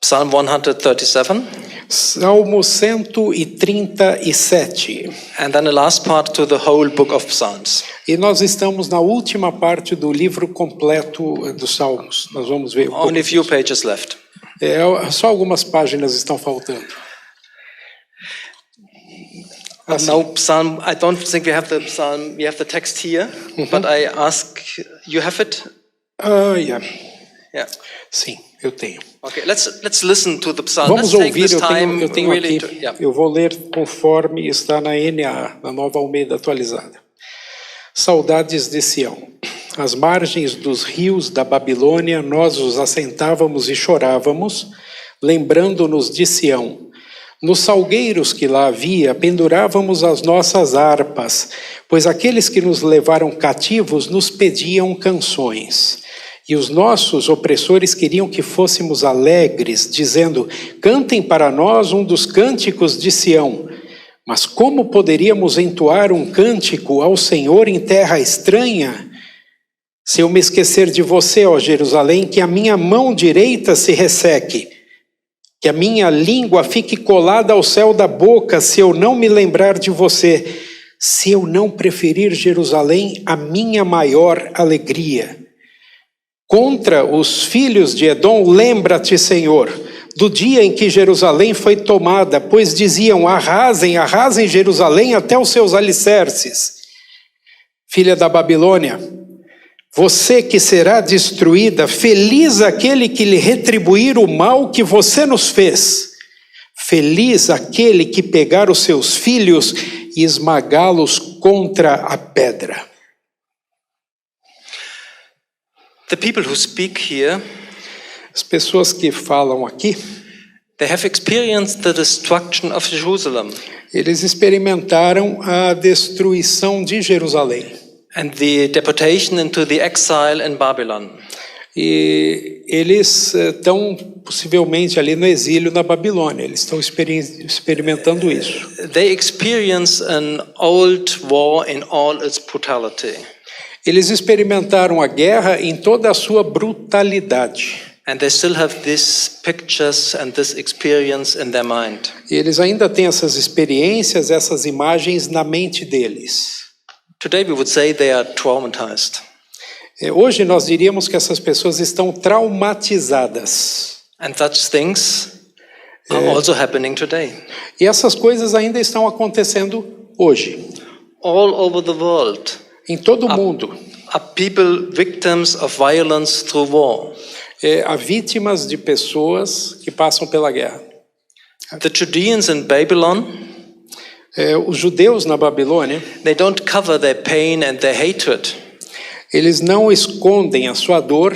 Psalm 137, Salmo 137. and then the last part to the whole book of Psalms. E nós estamos na última parte do livro completo dos Salmos. Nós vamos ver. Only a few pages left. Só algumas páginas estão faltando. Assim. Now, Psalm, I don't think we have the Psalm, we have the text here, but I ask, you have it? Yeah. Yeah. Sim, eu tenho. Okay, let's listen to the Psalm. Vamos Let's take ouvir, this time eu tenho really aqui. to, yeah. Eu vou ler conforme está na NA, na Nova Almeida atualizada. Saudades de Sião. Às margens dos rios da Babilônia, nós os assentávamos e chorávamos, lembrando-nos de Sião. Nos salgueiros que lá havia, pendurávamos as nossas harpas, pois aqueles que nos levaram cativos nos pediam canções. E os nossos opressores queriam que fôssemos alegres, dizendo: cantem para nós um dos cânticos de Sião. Mas como poderíamos entoar um cântico ao Senhor em terra estranha? Se eu me esquecer de você, ó Jerusalém, que a minha mão direita se resseque, que a minha língua fique colada ao céu da boca, se eu não me lembrar de você, se eu não preferir Jerusalém, a minha maior alegria. Contra os filhos de Edom, lembra-te, Senhor, do dia em que Jerusalém foi tomada, pois diziam: arrasem, arrasem Jerusalém até os seus alicerces. Filha da Babilônia, você que será destruída, feliz aquele que lhe retribuir o mal que você nos fez. Feliz aquele que pegar os seus filhos e esmagá-los contra a pedra. The people who speak here, As pessoas que falam aqui, they have experienced the destruction of Jerusalem eles experimentaram a destruição de Jerusalém. and the deportation into the exile in Babylon. E eles estão possivelmente ali no exílio na Babilônia. Eles estão experimentando isso. They experience an old war in all its brutality. Eles experimentaram a guerra em toda a sua brutalidade. And they still have these pictures and this experience in their mind. E eles ainda têm essas experiências, essas imagens na mente deles. Today we would say they are traumatized. Hoje nós diríamos que essas pessoas estão traumatizadas. And such things are also happening today. E essas coisas ainda estão acontecendo hoje. All over the world Em todo o mundo, are people victims of violence through war. há vítimas de pessoas que passam pela guerra. The Judeans in Babylon, Os judeus na Babilônia, they don't cover their pain and their hatred. eles não escondem a sua dor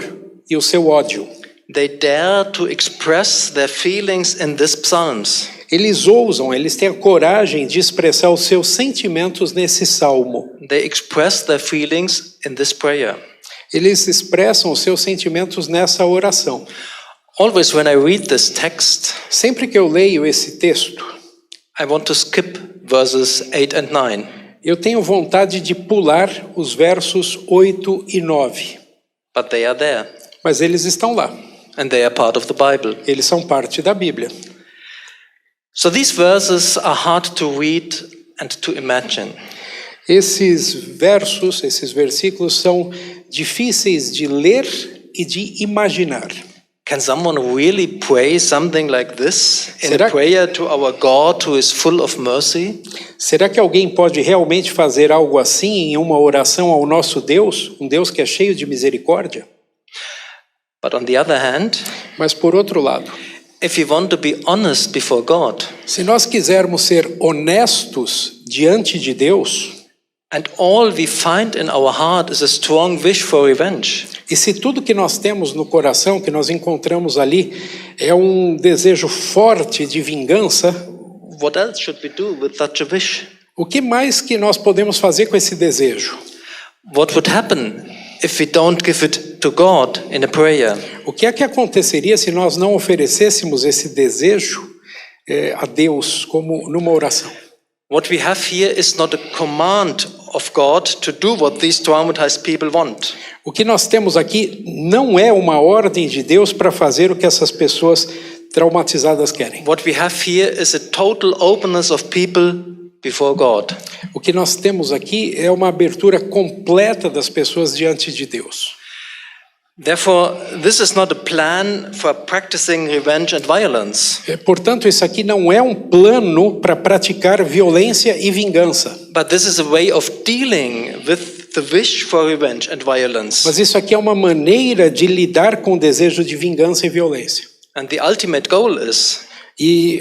e o seu ódio. They dare to express their feelings in these psalms. Eles ousam, eles têm a coragem de expressar os seus sentimentos nesse salmo. They express their feelings in this prayer. Eles expressam os seus sentimentos nessa oração. Always when I read this text, Sempre que eu leio esse texto, I want to skip verses 8 and 9. eu tenho vontade de pular os versos 8 e 9. But they are there, Mas eles estão lá. and they are part of the Bible. Eles são parte da Bíblia. So these verses are hard to read and to imagine. Esses versos, esses versículos são difíceis de ler e de imaginar. Can someone really pray something like this in Será- a prayer to our God who is full of mercy? Será que alguém pode realmente fazer algo assim em uma oração ao nosso Deus, um Deus que é cheio de misericórdia? But on the other hand, Mas por outro lado, if we want to be honest before God, se nós quisermos ser honestos diante de Deus, and all we find in our heart is a strong wish for revenge, e se tudo que nós temos no coração, que nós encontramos ali, é um desejo forte de vingança, what else should we do with such a wish? o que mais que nós podemos fazer com esse desejo? What would happen if we don't give it to God in a prayer? O que é que aconteceria se nós não oferecêssemos esse desejo a Deus como numa oração? What we have here is not a command of God to do what these traumatized people want. O que nós temos aqui não é uma ordem de Deus para fazer o que essas pessoas traumatizadas querem. What we have here is a total openness of people before God. O que nós temos aqui é uma abertura completa das pessoas diante de Deus. Therefore, this is not a plan for practicing revenge and violence, Portanto, isso aqui não é um plano para praticar violência e vingança. but this is a way of dealing with the wish for revenge and violence. Mas isso aqui é uma maneira de lidar com o desejo de vingança e violência. And the ultimate goal is E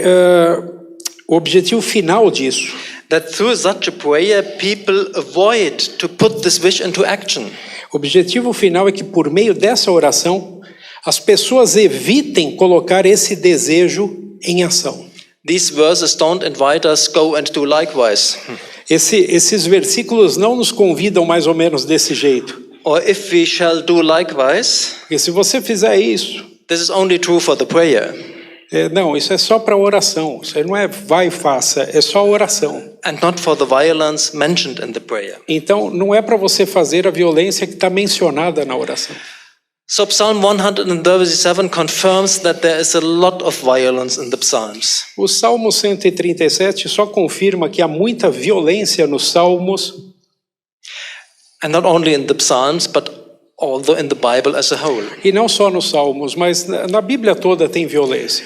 o objetivo final disso that through such a prayer, people avoid to put this wish into action. O objetivo final é que, por meio dessa oração, as pessoas evitem colocar esse desejo em ação. These verses don't invite us go and do likewise. Esses versículos não nos convidam mais ou menos desse jeito. Or if we shall do likewise, Porque se você fizer isso, this is only true for the prayer. não, isso é só para oração. Isso aí não é vai e faça, é só oração. And not for the violence mentioned in the prayer. Então, não é para você fazer a violência que está mencionada na oração. So Psalm 137 confirms that there is a lot of violence in the Psalms. O Salmo 137 só confirma que há muita violência nos Salmos, And not only in the Psalms, but also in the Bible as a whole. e não só nos Salmos, mas na Bíblia toda tem violência.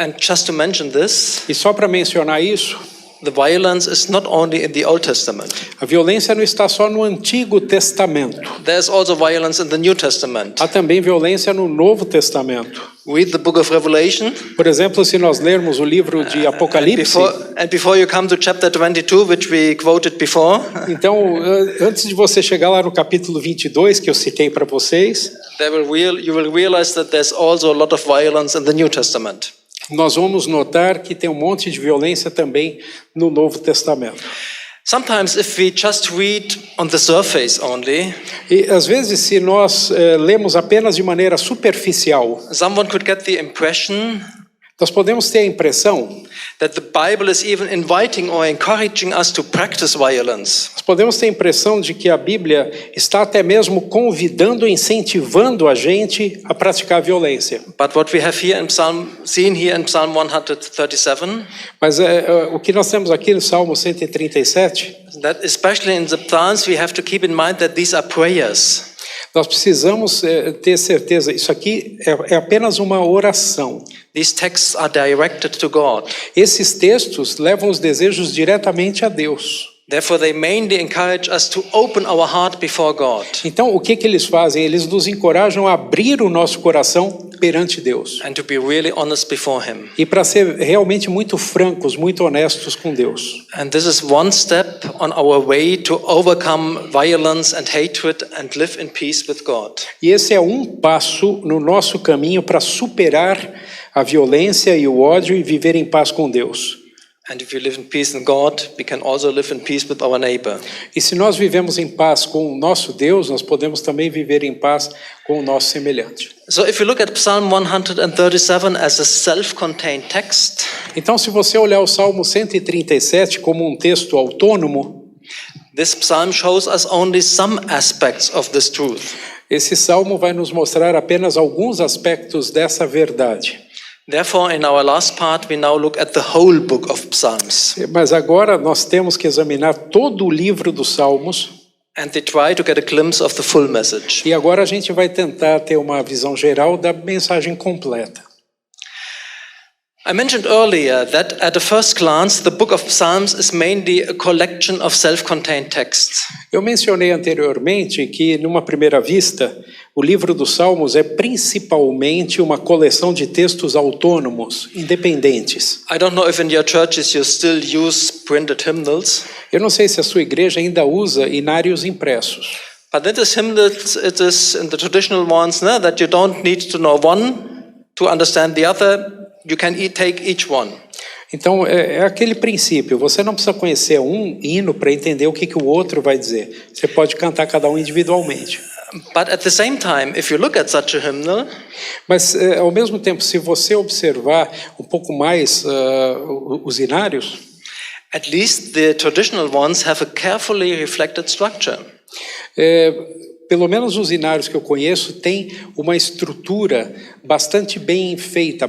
And just to mention this, E só para mencionar isso, the violence is not only in the Old Testament. a violência não está só no Antigo Testamento. There's also violence in the New Testament. Há também violência no Novo Testamento. Read the book of Revelation. Por exemplo, se nós lermos o livro de Apocalipse, Before you come to chapter 22, which we quoted before, então, antes de você chegar lá no capítulo 22, que eu citei para vocês, you will realize that there's also a lot of violence in the New Testament. nós vamos notar que tem um monte de violência também no Novo Testamento. Sometimes if we just read on the surface only, E às vezes, se nós lemos apenas de maneira superficial, someone could get the impression nós podemos ter a impressão, that the Bible is even inviting or encouraging us to practice violence. nós podemos ter a impressão de que a Bíblia está até mesmo convidando, incentivando a gente a praticar violência. But what we have here in seen here in Psalm 137, Mas o que nós temos aqui no Salmo 137, that especially in the Psalms we have to keep in mind that these are prayers. Nós precisamos ter certeza, isso aqui é apenas uma oração. These texts are directed to God. Esses textos levam os desejos diretamente a Deus. Therefore, they mainly encourage us to open our heart before God Então, o que eles fazem? Eles nos encorajam a abrir o nosso coração perante Deus. and to be really honest before Him. E para ser realmente muito francos, muito honestos com Deus. And this is one step on our way to overcome violence and hatred and live in peace with God. E esse é um passo no nosso caminho para superar a violência e o ódio e viver em paz com Deus. And if we live in peace in God, we can also live in peace with our neighbor. E se nós vivemos em paz com o nosso Deus, nós podemos também viver em paz com o nosso semelhante. So if you look at Psalm 137 as a self-contained text, Então, se você olhar o Salmo 137 como um texto autônomo, this psalm shows us only some aspects of this truth. esse salmo vai nos mostrar apenas alguns aspectos dessa verdade. Therefore, in our last part, we now look at the whole book of Psalms. Mas agora nós temos que examinar todo o livro dos Salmos. And we try to get a glimpse of the full message. E agora a gente vai tentar ter uma visão geral da mensagem completa. I mentioned earlier that at a first glance, the book of Psalms is mainly a collection of self-contained texts. Eu mencionei anteriormente que, numa primeira vista, o livro dos Salmos é principalmente uma coleção de textos autônomos, independentes. I don't know if in your churches you still use printed hymnals, Eu não sei se a sua igreja ainda usa inários impressos. but in this hymnals, it is in the traditional ones that you don't need to know one to understand the other. You can take each one. Então, é aquele princípio. Você não precisa conhecer um hino para entender o que o outro vai dizer. Você pode cantar cada um individualmente. But at the same time, if you look at such a hymnal, Mas, ao mesmo tempo, se você observar um pouco mais os inários, at least the traditional ones have a carefully reflected structure. pelo menos os inários que eu conheço têm uma estrutura bastante bem feita,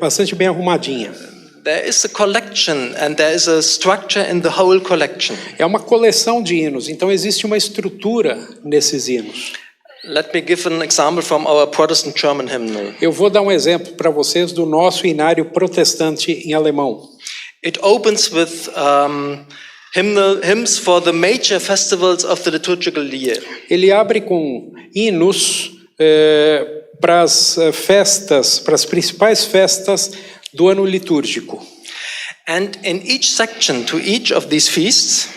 bastante bem arrumadinha. There is a collection and there is a structure in the whole collection. É uma coleção de hinos, então existe uma estrutura nesses hinos. Let me give an example from our Protestant German hymnal. Eu vou dar um exemplo para vocês do nosso inário protestante em alemão. It opens with hymns for the major festivals of the liturgical year. Ele abre com hinos para as festas, para as principais festas do ano litúrgico. And in each section to each of these feasts,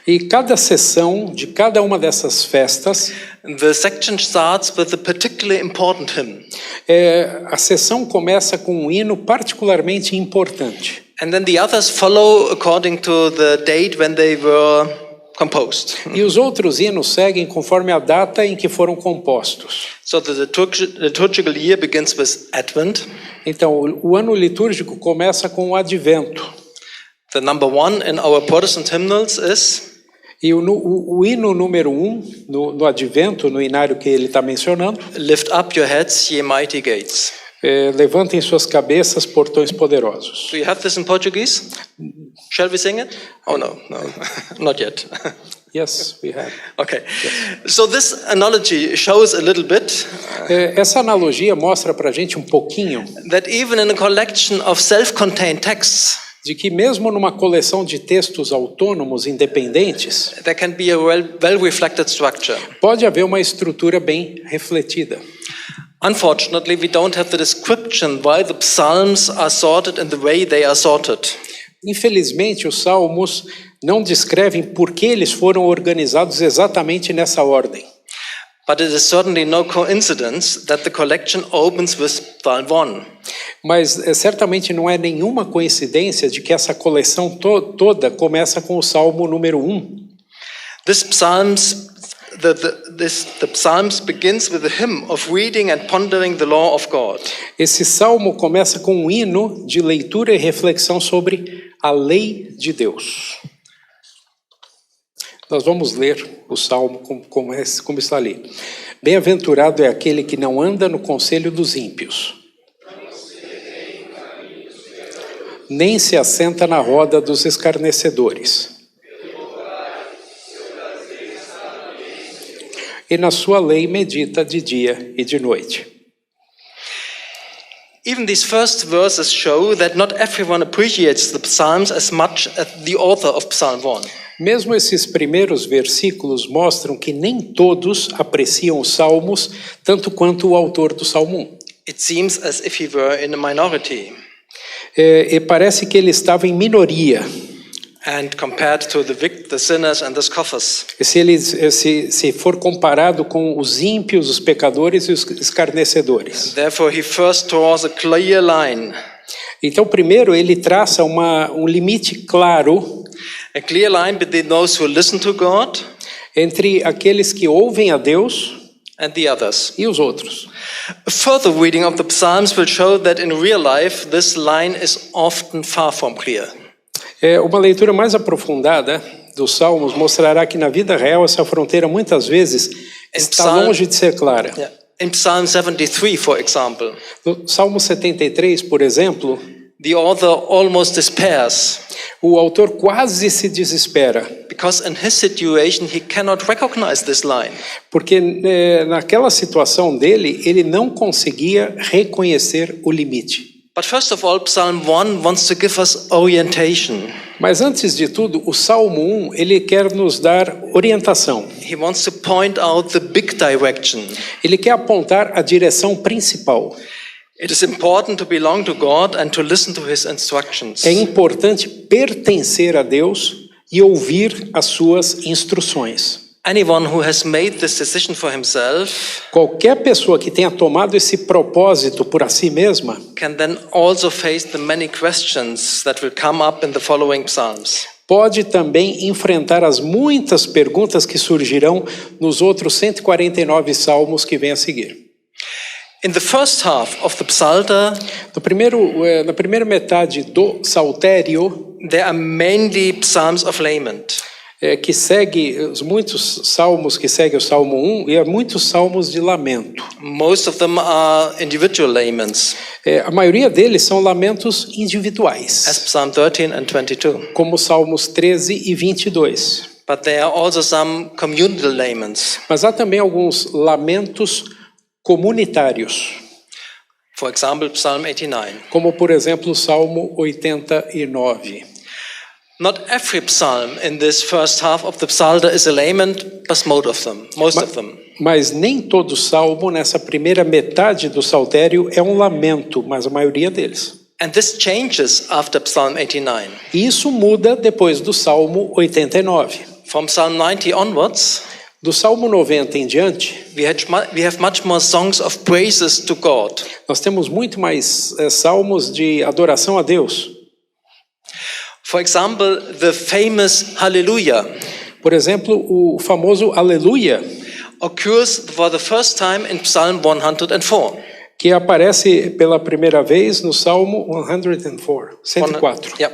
E cada sessão de cada uma dessas festas, the section starts with a particularly important hymn. a sessão começa com um hino particularmente importante. And then the others follow according to the date when they were composed. E os outros hinos seguem conforme a data em que foram compostos. So the liturgical year begins with Advent. Então, o ano litúrgico começa com o Advento. The number one in our Protestant hymnals is E o hino número 1 no Advento, no inário que ele está mencionando, Lift up your heads, ye mighty gates. levantem suas cabeças, portões poderosos. Do you have this in Portuguese? Shall we sing it? Oh, no, not yet. Yes, we have. Okay. So this analogy shows a little bit Essa analogia mostra para a gente um pouquinho that even in a collection of self-contained texts, de que mesmo numa coleção de textos autônomos, independentes, there can be a well-reflected structure. pode haver uma estrutura bem refletida. Unfortunately, we don't have the description why the psalms are sorted in the way they are sorted. Infelizmente, os salmos não descrevem por que eles foram organizados exatamente nessa ordem. But it is certainly no coincidence that the collection opens with Psalm 1. Mas certamente não é nenhuma coincidência de que essa coleção toda começa com o Salmo número 1. This the Psalms begins with a hymn of reading and pondering the law of God. Esse salmo começa com um hino de leitura e reflexão sobre a lei de Deus. Nós vamos ler o salmo como está ali. Bem-aventurado é aquele que não anda no conselho dos ímpios, nem se assenta na roda dos escarnecedores. e na sua lei medita de dia e de noite. Even these first verses show that not everyone appreciates the Psalms as much as the author of Psalm 1. Mesmo esses primeiros versículos mostram que nem todos apreciam os salmos tanto quanto o autor do Salmo 1. It seems as if he were in a minority. E parece que ele estava em minoria. And compared to the sinners and the scoffers. Se for comparado com os ímpios, os pecadores e os escarnecedores. Therefore he first draws a clear line. Então, primeiro, ele traça um limite claro. A clear line between those who listen to God. Entre aqueles que ouvem a Deus. And the others. E os outros. A further reading of the Psalms will show that in real life this line is often far from clear. Uma leitura mais aprofundada dos Salmos mostrará que na vida real essa fronteira muitas vezes está longe de ser clara. Yeah. In Psalm 73, for example, no Salmo 73, por exemplo, the author almost despairs. O autor quase se desespera. Because in his situation he cannot recognize this line. Porque naquela situação dele, ele não conseguia reconhecer o limite. But first of all, Psalm 1 wants to give us orientation. Mas antes de tudo, o Salmo 1, ele quer nos dar orientação. He wants to point out the big direction. Ele quer apontar a direção principal. It is important to belong to God and to listen to his instructions. É importante pertencer a Deus e ouvir as suas instruções. Anyone who has made this decision for himself, qualquer pessoa que tenha tomado esse propósito por a si mesma, can then also face the many questions that will come up in the following Psalms. Pode também enfrentar as muitas perguntas que surgirão nos outros 149 salmos que vêm a seguir. In the first half of the Psalter, na primeira metade do Saltério, there are mainly Psalms of lament. Que segue os muitos salmos que seguem o Salmo 1 e há muitos salmos de lamento. Most of them are individual laments. A maioria deles são lamentos individuais. As Psalm 13 and 22. Como Salmos 13 e 22. But there are also some communal laments. Mas há também alguns lamentos comunitários. For example, Psalm 89. Como por exemplo o Salmo 89. Not every psalm in this first half of the Psalter is a lament, but most of them. Mas nem todo salmo nessa primeira metade do Saltério é um lamento, mas a maioria deles. And this changes after Psalm 89. E isso muda depois do Salmo 89. From Psalm 90 onwards, do Salmo 90 em diante, we have much more songs of praises to God. Nós temos muito mais salmos de adoração a Deus. For example, the famous Hallelujah. Por exemplo, o famoso Aleluia occurs for the first time in Psalm 104. Que aparece pela primeira vez no Salmo 104. Yep.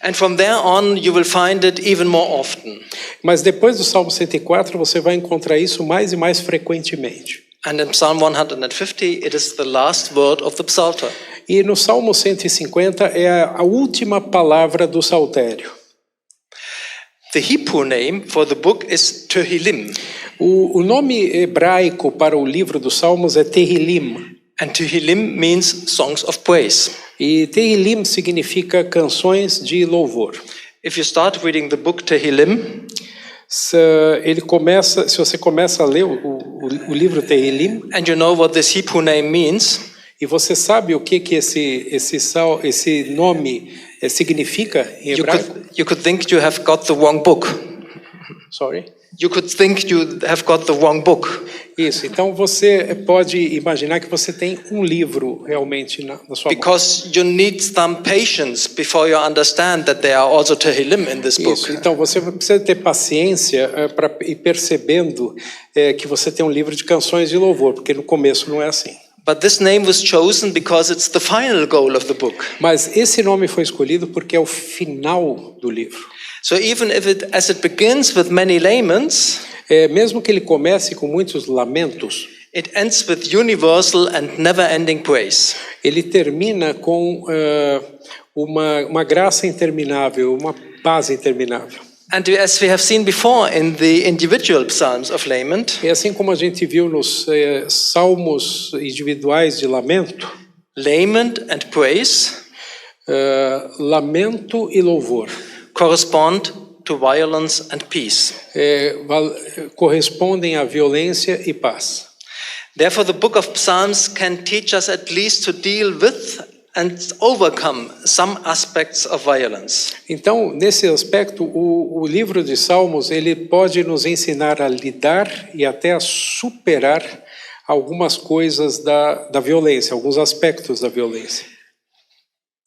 And from there on you will find it even more often. Mas depois do Salmo 104 você vai encontrar isso mais e mais frequentemente. And in Psalm 150 it is the last word of the Psalter. E no Salmo 150 é a última palavra do Saltério. The Hebrew name for the book is Tehillim. O nome hebraico para o livro dos Salmos é Tehillim. And Tehillim means songs of praise. E Tehillim significa canções de louvor. If you start reading the book Tehillim, se você começa a ler o livro Tehillim, and you know what this Hebrew name means, e você sabe o que esse nome significa em hebraico? You could think you have got the wrong book. Sorry? You could think you have got the wrong book. Isso. Então você pode imaginar que você tem um livro realmente na sua mão. Because you need some patience before you understand that there are also Tehillim in this book. Isso. Então você precisa ter paciência para ir percebendo que você tem um livro de canções de louvor, porque no começo não é assim. But this name was chosen because it's the final goal of the book. Mas esse nome foi escolhido porque é o final do livro. So even as it begins with many laments, mesmo que ele comece com muitos lamentos, it ends with universal and never-ending praise. Ele termina com uma graça interminável, uma paz interminável. And as we have seen before in the individual psalms of lament, E assim como a gente viu nos salmos individuais de lamento, lament and praise lamento e louvor correspond to violence and peace. correspondem a violência e paz. Therefore, the book of Psalms can teach us at least to deal with and overcome some aspects of violence. Então, nesse aspecto, o livro de Salmos ele pode nos ensinar a lidar e até a superar algumas coisas da violência, alguns aspectos da violência.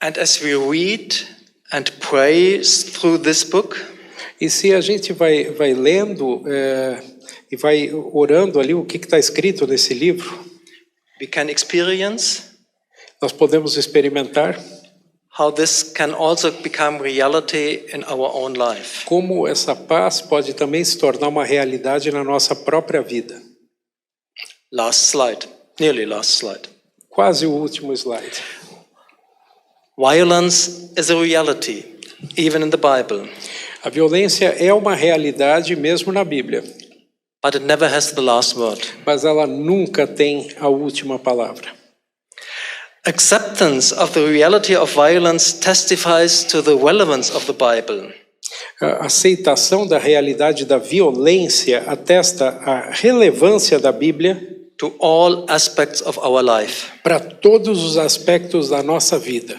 And as we read and pray through this book, E se a gente vai lendo e vai orando ali o que está escrito nesse livro, we can experience nós podemos experimentar how this can also become reality in our own life. como essa paz pode também se tornar uma realidade na nossa própria vida. Last slide, nearly last slide. Quase o último slide. Violence is a reality, even in the Bible, A violência é uma realidade mesmo na Bíblia, but it never has the last word. mas ela nunca tem a última palavra. Acceptance of the reality of violence testifies to the relevance of the Bible. A aceitação da realidade da violência atesta a relevância da Bíblia To all aspects of our life. para todos os aspectos da nossa vida.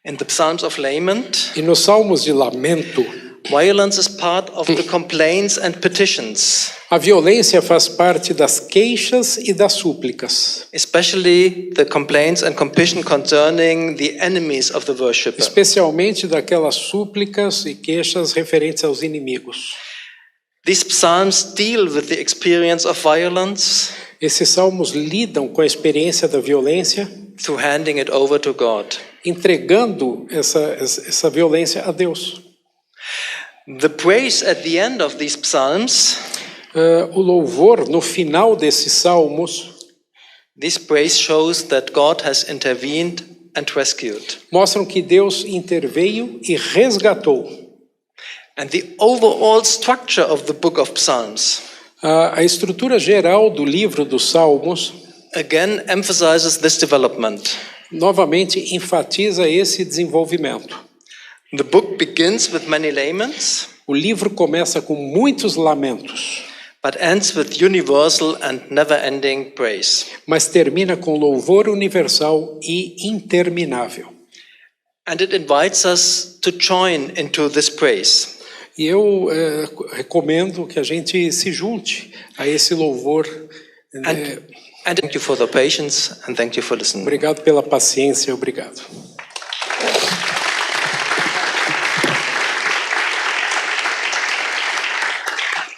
In the Psalms of Lament, E nos salmos de lamento, violence is part of the complaints and petitions, a violência faz parte das queixas e das súplicas, especially the complaints and petition concerning the enemies of the worshipper. especialmente daquelas súplicas e queixas referentes aos inimigos. These psalms deal with the experience of violence Esses salmos lidam com a experiência da violência, through handing it over to God. entregando essa violência a Deus. The praise at the end of these psalms, O louvor no final desses salmos this praise shows that God has intervened and rescued. mostram que Deus interveio e resgatou. And the overall structure of the book of Psalms A estrutura geral do livro dos Salmos again emphasizes this development. novamente enfatiza esse desenvolvimento. The book begins with many laments, O livro começa com muitos lamentos, but ends with universal and never-ending praise. mas termina com louvor universal e interminável. And it invites us to join into this praise. E eu recomendo que a gente se junte a esse louvor. And thank you for the patience and thank you for listening. Obrigado pela paciência, obrigado.